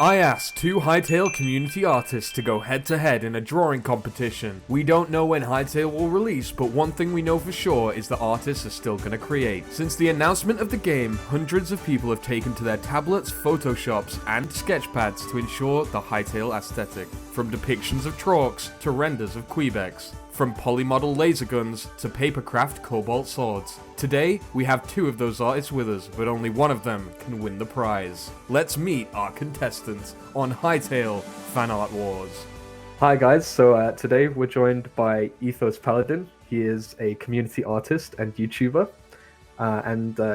I asked two Hytale community artists to go head-to-head in a drawing competition. We don't know when Hytale will release, but one thing we know for sure is the artists are still gonna create. Since the announcement of the game, hundreds of people have taken to their tablets, photoshops, and sketchpads to ensure the Hytale aesthetic. From depictions of Trorks to renders of Kweebecs. From polymodel laser guns to papercraft cobalt swords. Today, we have two of those artists with us, but only one of them can win the prize. Let's meet our contestants on Hytale Fan Art Wars. Hi guys, so today we're joined by EthosPaladin. He is a community artist and YouTuber.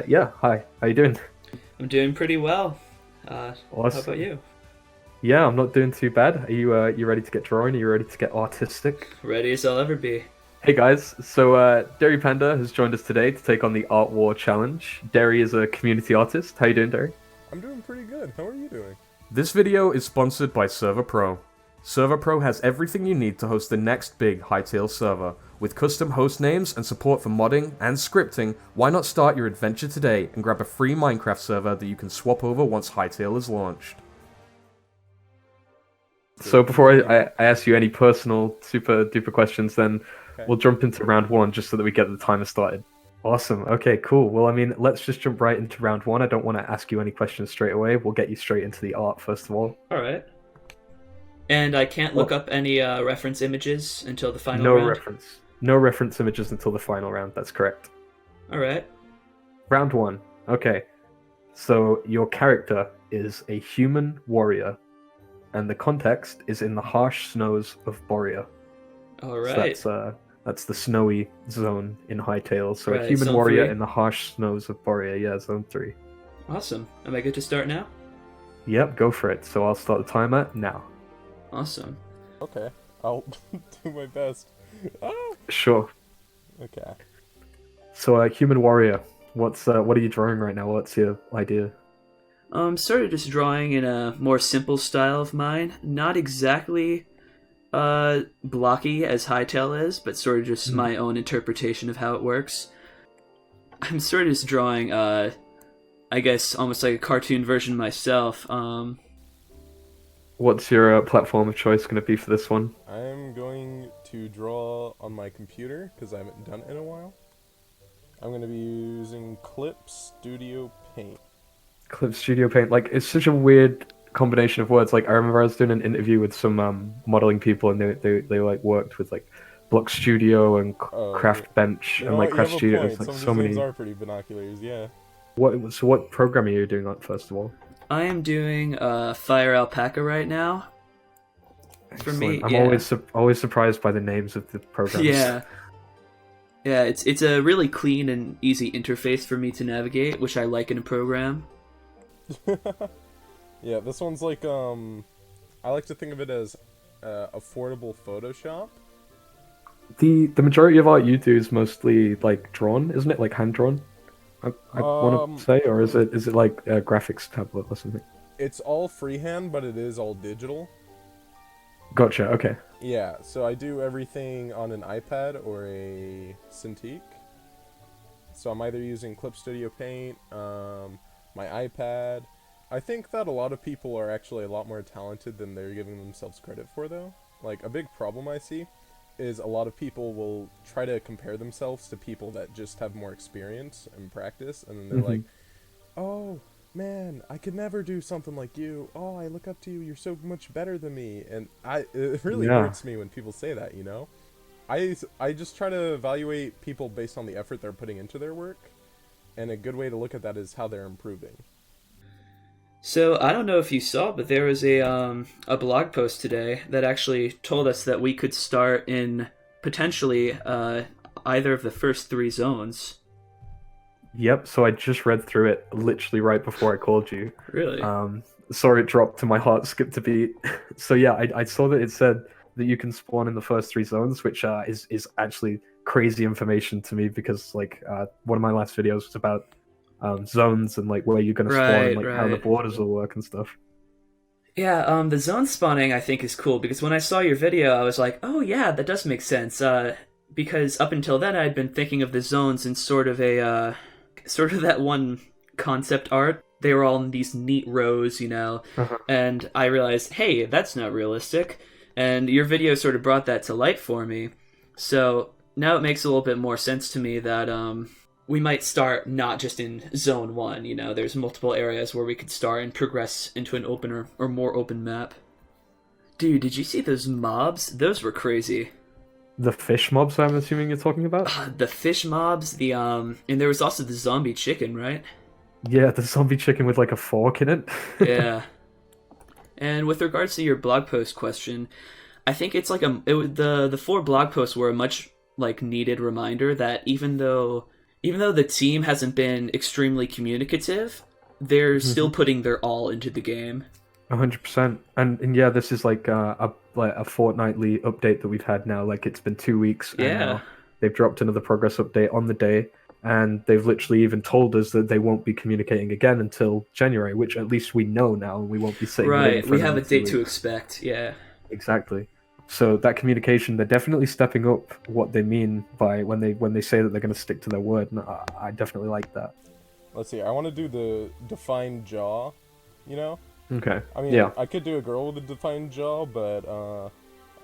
Yeah, hi, how you doing? I'm doing pretty well. Awesome. How about you? Yeah, I'm not doing too bad. Are you ready to get drawing? Are you ready to get artistic? Ready as I'll ever be. Hey guys, so DairyPanda has joined us today to take on the Art War Challenge. Dairy is a community artist. How you doing, Dairy? I'm doing pretty good. How are you doing? This video is sponsored by Server Pro. Server Pro has everything you need to host the next big Hytale server. With custom host names and support for modding and scripting, why not start your adventure today and grab a free Minecraft server that you can swap over once Hytale is launched. So before I ask you any personal super duper questions, then we'll jump into round one just so that we get the timer started. Awesome. Okay, cool. Well, I mean, let's just jump right into round one. I don't want to ask you any questions straight away. We'll get you straight into the art first of all. All right. And I can't look up any reference images until the final round? No reference images until the final round. That's correct. All right. Round one. Okay. So your character is a human warrior. And the context is in the harsh snows of Borea. All right. So that's the snowy zone in Hytale. So Right, a human zone warrior 3. in the harsh snows of Borea. Yeah, zone 3. Awesome. Am I good to start now? Yep, go for it. So I'll start the timer now. Awesome. Okay, I'll do my best. Ah! Sure. Okay. So human warrior. What are you drawing right now? What's your idea? Sort of just drawing in a more simple style of mine. Not exactly blocky as Hytale is, but sort of just my own interpretation of how it works. I'm sort of just drawing, I guess, almost like a cartoon version myself. What's your platform of choice going to be for this one? I'm going to draw on my computer, because I haven't done it in a while. I'm going to be using Clip Studio Paint. Clip Studio Paint. Like, it's such a weird combination of words. Like, I remember I was doing an interview with some modeling people, and they like worked with like Block Studio and Craft Bench and like Craft Studio. It's, like, so many. Names are pretty binoculars, yeah. What program are you doing on first of all? I am doing Fire Alpaca right now. For me, I'm yeah. always surprised by the names of the programs. Yeah. Yeah, it's a really clean and easy interface for me to navigate, which I like in a program. Yeah, this one's like, I like to think of it as affordable Photoshop. The majority of art you do is mostly like drawn, isn't it? Like hand drawn. I want to say, or is it like a graphics tablet or something? It's all freehand, but it is all digital. Gotcha. Okay. Yeah, so I do everything on an iPad or a Cintiq. So I'm either using Clip Studio Paint, my iPad. I think that a lot of people are actually a lot more talented than they're giving themselves credit for, though. Like, a big problem I see is a lot of people will try to compare themselves to people that just have more experience and practice, and then they're like, oh, man, I could never do something like you. Oh, I look up to you. You're so much better than me. And it really hurts me when people say that, you know? I just try to evaluate people based on the effort they're putting into their work. And a good way to look at that is how they're improving. So I don't know if you saw, but there was a blog post today that actually told us that we could start in potentially either of the first 3 zones. Yep. So I just read through it literally right before I called you. Really? Sorry, it dropped to my heart, skipped a beat. So yeah, I saw that it said that you can spawn in the first 3 zones, which is actually crazy information to me because like one of my last videos was about zones and like where you're gonna spawn and like how the borders will work and stuff. Yeah, the zone spawning I think is cool because when I saw your video I was like, oh yeah, that does make sense. Because up until then I'd been thinking of the zones in sort of that one concept art they were all in these neat rows, and I realized, hey, that's not realistic. And your video sort of brought that to light for me. So now it makes a little bit more sense to me that we might start not just in zone 1, there's multiple areas where we could start and progress into an open or more open map. Dude, did you see those mobs? Those were crazy. The fish mobs, I'm assuming you're talking about? The fish mobs, and there was also the zombie chicken, right? Yeah, the zombie chicken with like a fork in it. Yeah. And with regards to your blog post question, I think it's like the 4 blog posts were a much like needed reminder that even though the team hasn't been extremely communicative, they're still putting their all into the game. 100%. And yeah, this is like a fortnightly update that we've had now. Like it's been 2 weeks. And now they've dropped another progress update on the day, and they've literally even told us that they won't be communicating again until January, which at least we know now, and we won't be sitting right. We have a date to expect. Yeah. Exactly. So that communication, they're definitely stepping up what they mean by when they say that they're going to stick to their word, and I definitely like that. Let's see. I want to do the defined jaw. Okay. I mean, yeah. I could do a girl with a defined jaw, but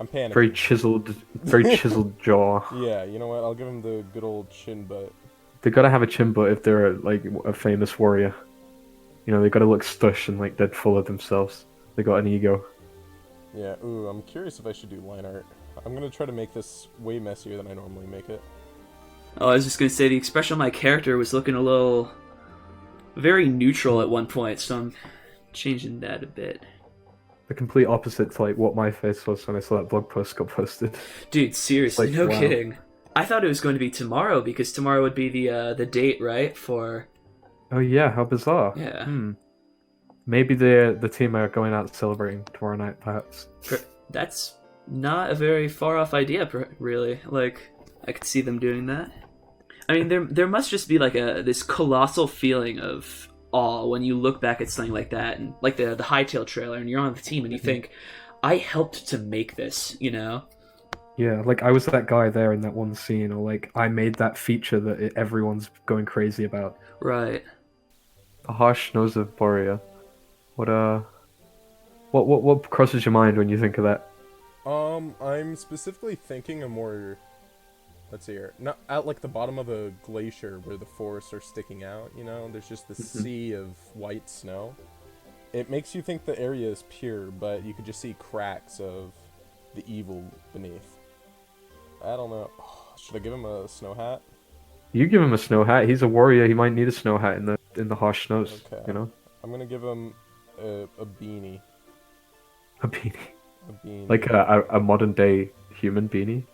I'm panicking. Very chiseled jaw. Yeah, you know what? I'll give him the good old chin butt. They gotta have a chin butt if they're like a famous warrior. They gotta look stush and like dead full of themselves. They got an ego. Yeah. Ooh, I'm curious if I should do line art. I'm gonna try to make this way messier than I normally make it. Oh, I was just gonna say the expression of my character was looking a little very neutral at one point, so I'm changing that a bit. The complete opposite to like what my face was when I saw that blog post got posted. Dude, seriously, Like, no wow. kidding. I thought it was going to be tomorrow because tomorrow would be the date, right? For Oh yeah, how bizarre. yeah. Maybe the team are going out celebrating tomorrow night, perhaps. That's not a very far off idea, really. Like, I could see them doing that. I mean, there must just be like this colossal feeling of awe when you look back at something like that, and like the Hytale trailer, and you're on the team, and you think, I helped to make this, Yeah, like I was that guy there in that one scene, or like I made that feature that everyone's going crazy about. Right. The harsh nose of Borea. What crosses your mind when you think of that? I'm specifically thinking a more, let's see here, not at like the bottom of a glacier where the forests are sticking out, there's just this sea of white snow. It makes you think the area is pure, but you could just see cracks of the evil beneath. I don't know. Should I give him a snow hat? You give him a snow hat. He's a warrior. He might need a snow hat in the harsh snows. Okay. I'm gonna give him a beanie. A beanie. A beanie. Like a modern day human beanie.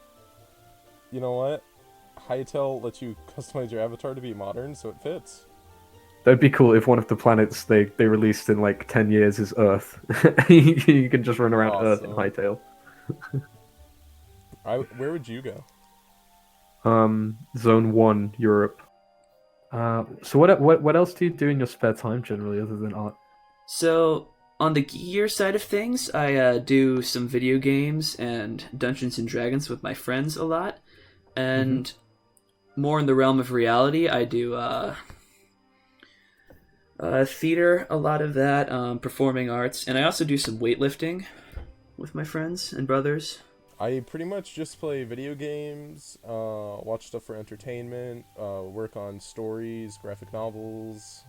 You know what? Hytale lets you customize your avatar to be modern, so it fits. That'd be cool if one of the planets they released in like 10 years is Earth. You can just run around Earth in Hytale. Where would you go? Zone 1, Europe. So what else do you do in your spare time generally other than art? So on the gear side of things, I do some video games and Dungeons and Dragons with my friends a lot, and more in the realm of reality, I do theater, a lot of that, performing arts, and I also do some weightlifting with my friends and brothers. I pretty much just play video games, watch stuff for entertainment, work on stories, graphic novels,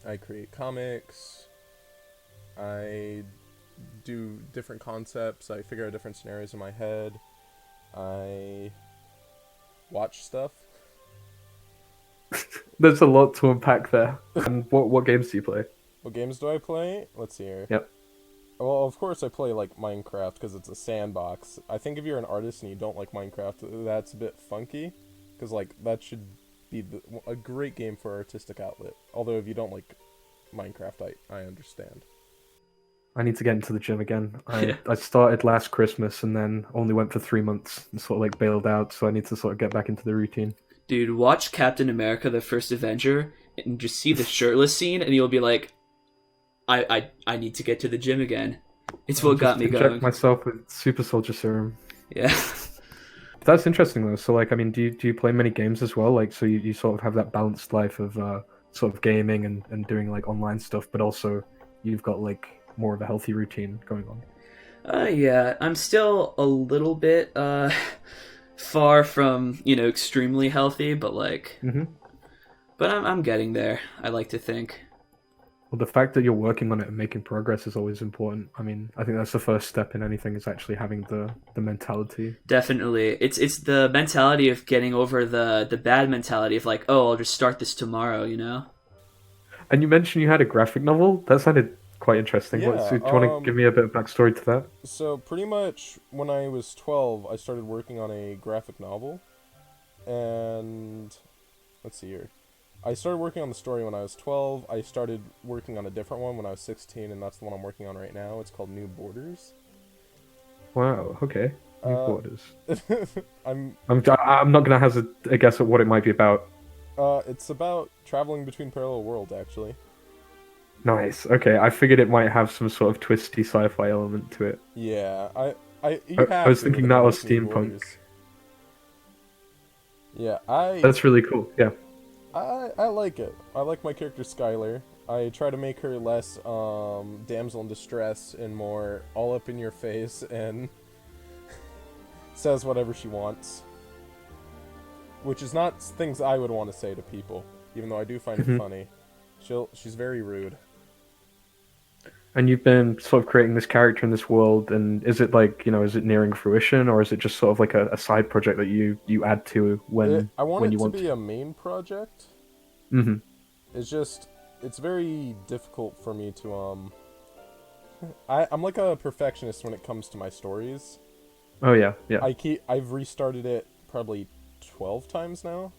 I create comics, I do different concepts, I figure out different scenarios in my head, I watch stuff. There's a lot to unpack there. And what games do you play? What games do I play? Let's see here. Yep. Well, of course I play, like, Minecraft, because it's a sandbox. I think if you're an artist and you don't like Minecraft, that's a bit funky, because, like, that should be a great game for artistic outlet. Although, if you don't like Minecraft, I understand. I need to get into the gym again. I started last Christmas and then only went for 3 months and sort of, like, bailed out, so I need to sort of get back into the routine. Dude, watch Captain America: The First Avenger and just see the shirtless scene, and you'll be like, I need to get to the gym again. It's what got me going. Inject myself with super soldier serum. Yeah. That's interesting though. So like, I mean, do you play many games as well? Like, so you sort of have that balanced life of sort of gaming and doing like online stuff, but also you've got like more of a healthy routine going on. Yeah, I'm still a little bit far from, extremely healthy, but like, but I'm getting there. I like to think. Well, the fact that you're working on it and making progress is always important. I mean, I think that's the first step in anything, is actually having the mentality. Definitely, it's the mentality of getting over the bad mentality of like, oh, I'll just start this tomorrow, And you mentioned you had a graphic novel. That sounded quite interesting. Yeah, Do you want to give me a bit of backstory to that? So pretty much when I was 12, I started working on a graphic novel, and let's see here. I started working on the story when I was 12. I started working on a different one when I was 16, and that's the one I'm working on right now. It's called New Borders. Wow. Okay. New Borders. I'm not gonna hazard a guess at what it might be about. It's about traveling between parallel worlds, actually. Nice. Okay, I figured it might have some sort of twisty sci-fi element to it. Yeah, I was thinking that was steampunk. Yeah, That's really cool. Yeah. I like it. I like my character Skylar. I try to make her less damsel in distress and more all up in your face and says whatever she wants. Which is not things I would want to say to people, even though I do find it funny. She's very rude. And you've been sort of creating this character in this world, and is it like, is it nearing fruition, or is it just sort of like a side project that you add to when I want when it you to want be a main project. It's very difficult for me to I'm like a perfectionist when it comes to my stories. Oh yeah. I've restarted it probably 12 times now.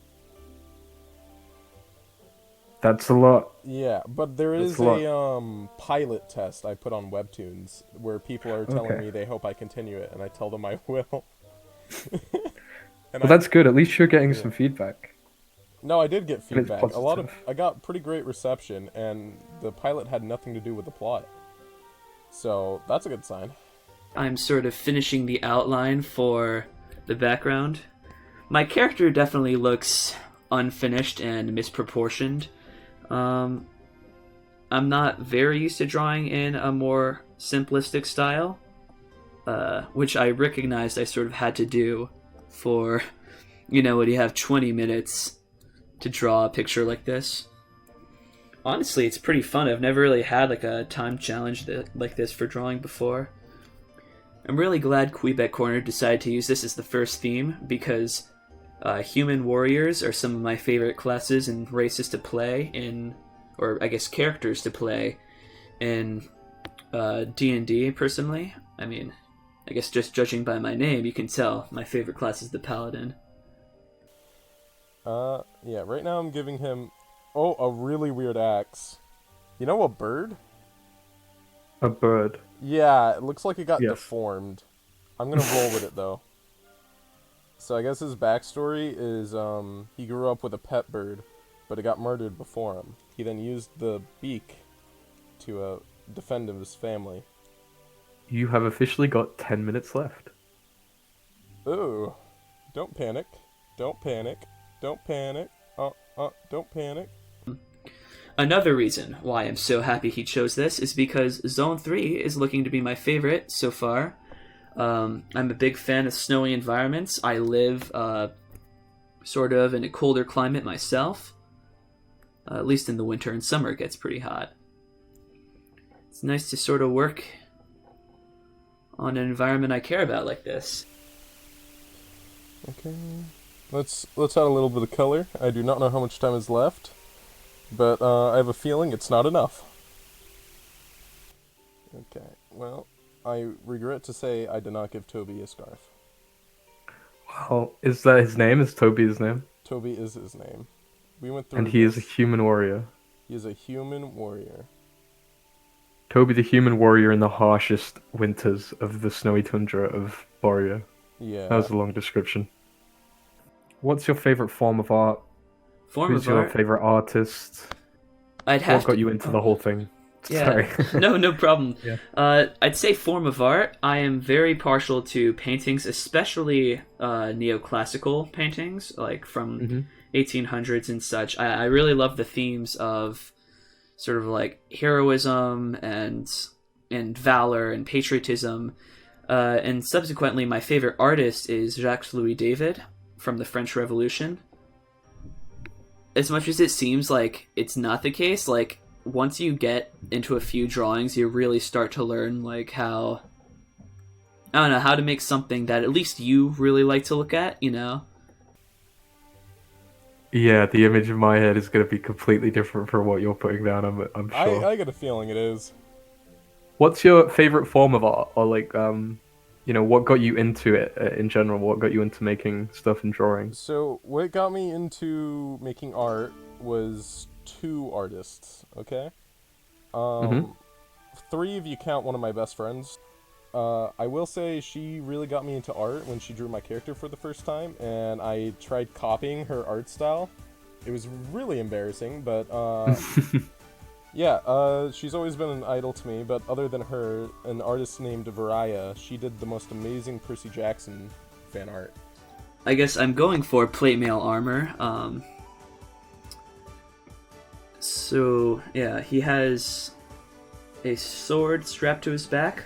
That's a lot. Yeah, but there is a pilot test I put on Webtoons where people are telling me they hope I continue it, and I tell them I will. That's good. At least you're getting some feedback. No, I did get feedback. Positive. I got pretty great reception, and the pilot had nothing to do with the plot. So that's a good sign. I'm sort of finishing the outline for the background. My character definitely looks unfinished and misproportioned. I'm not very used to drawing in a more simplistic style, which I recognized I sort of had to do for, when you have 20 minutes to draw a picture like this. Honestly, it's pretty fun. I've never really had like a time challenge like this for drawing before. I'm really glad Kweebec Corner decided to use this as the first theme, because human warriors are some of my favorite classes and races to play in, or I guess characters to play in D&D personally. I mean, I guess just judging by my name, you can tell my favorite class is the Paladin. Yeah, right now I'm giving him, a really weird axe. You know a bird? A bird. Yeah, it looks like it got deformed. I'm gonna roll with it, though. So I guess his backstory is, he grew up with a pet bird, but it got murdered before him. He then used the beak to defend his family. You have officially got 10 minutes left. Ooh. Don't panic. Don't panic. Don't panic. Don't panic. Another reason why I'm so happy he chose this is because Zone 3 is looking to be my favorite so far. I'm a big fan of snowy environments. I live sort of in a colder climate myself. At least in the winter and summer it gets pretty hot. It's nice to sort of work on an environment I care about like this. Okay. Let's add a little bit of color. I do not know how much time is left, but I have a feeling it's not enough. Okay, well, I regret to say I did not give Toby a scarf. Well, is that his name? Is Toby his name? Toby is his name. We went through. And he is a human warrior. He is a human warrior. Toby the human warrior in the harshest winters of the snowy tundra of Borea. Yeah. That was a long description. What's your favorite form of art? Who's your favorite artist? What got you into the whole thing? Yeah. Sorry. No problem. Yeah. I'd say form of art. I am very partial to paintings, especially neoclassical paintings, like from 1800s and such. I really love the themes of sort of like heroism and valor and patriotism. And subsequently, my favorite artist is Jacques-Louis David from the French Revolution. As much as it seems like it's not the case, like, once you get into a few drawings, you really start to learn, like, how... I don't know, how to make something that at least you really like to look at, you know? Yeah, the image in my head is going to be completely different from what you're putting down, I'm sure. I get a feeling it is. What's your favorite form of art? Or, like, you know, what got you into it in general? What got you into making stuff and drawing? So, what got me into making art was 2 artists, okay? 3 if you count one of my best friends. I will say she really got me into art when she drew my character for the first time, and I tried copying her art style. It was really embarrassing, but yeah, she's always been an idol to me, but other than her, an artist named Borea, she did the most amazing Percy Jackson fan art. I guess I'm going for plate mail armor. So, yeah, he has a sword strapped to his back.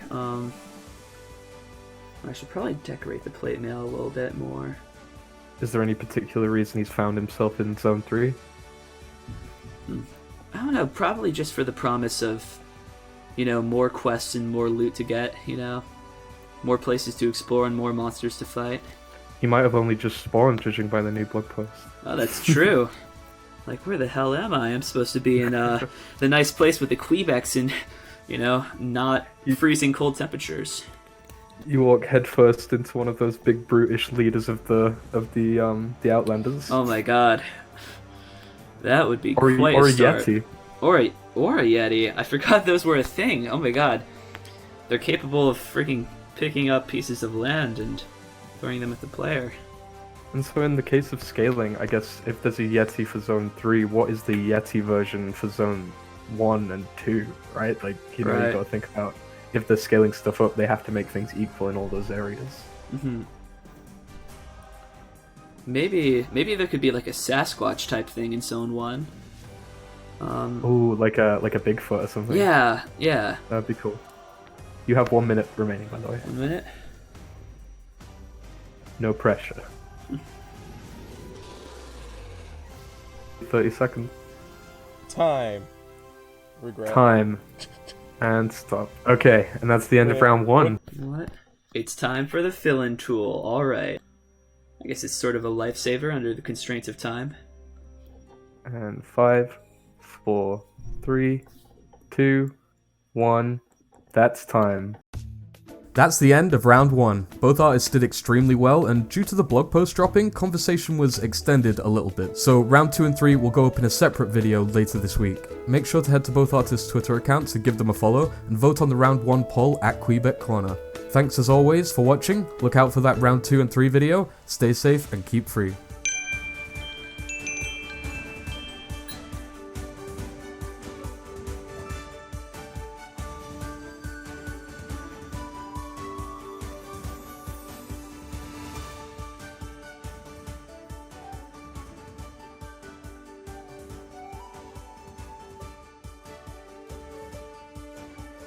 I should probably decorate the plate mail a little bit more. Is there any particular reason he's found himself in Zone 3? I don't know, probably just for the promise of, you know, more quests and more loot to get, you know? More places to explore and more monsters to fight. He might have only just spawned, judging by the new blog post. Oh, that's true. Like, where the hell am I? I'm supposed to be in the nice place with the Queebecs and, you know, not freezing cold temperatures. You walk headfirst into one of those big brutish leaders of the Outlanders. Oh my god. That would be or quite a a start. Yeti. Or a Yeti. I forgot those were a thing. Oh my god. They're capable of freaking picking up pieces of land and throwing them at the player. And so in the case of scaling, I guess if there's a Yeti for Zone 3, what is the Yeti version for Zone 1 and 2, right? Like, you know, Right. you gotta think about if they're scaling stuff up, they have to make things equal in all those areas. Mm-hmm. Maybe there could be like a Sasquatch type thing in Zone 1. Ooh, like a Bigfoot or something. Yeah. That'd be cool. You have 1 minute remaining, by the way. 1 minute. No pressure. 30 seconds. Time. Regret. Time. And stop. Okay, and that's the end of round 1. What? It's time for the fill-in tool. Alright. I guess it's sort of a lifesaver under the constraints of time. And 5, 4, 3, 2, 1. That's time. That's the end of round 1. Both artists did extremely well, and due to the blog post dropping, conversation was extended a little bit. So round 2 and 3 will go up in a separate video later this week. Make sure to head to both artists' Twitter accounts and give them a follow, and vote on the round 1 poll at Kweebec Corner. Thanks as always for watching, look out for that round 2 and 3 video, stay safe and keep free.